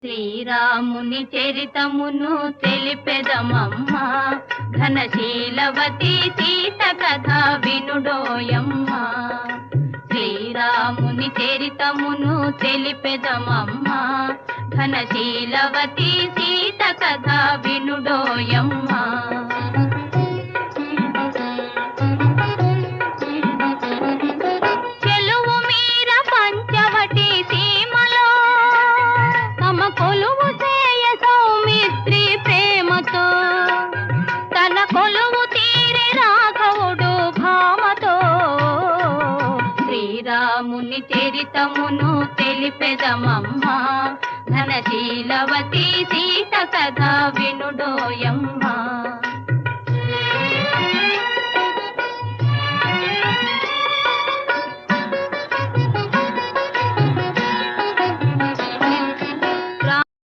శ్రీరాముని చరితమును తెలిపెదమమ్మా, ఘనశీలవతి సీత కథ వినుడోయమ్మా. శ్రీరాముని చరితమును తెలిపెదమమ్మా, ఘనశీలవతి సీత కథ వినుడోయమ్మా. కొలువు చేయ సౌమిత్రి ప్రేమతో, తన కొలువు తీరి రాఘవుడు భామతో. శ్రీరాముని చరితమును తెలిపెదమమ్మా, ఘనశీలవతి సీత కథ వినుడోయమ్మా.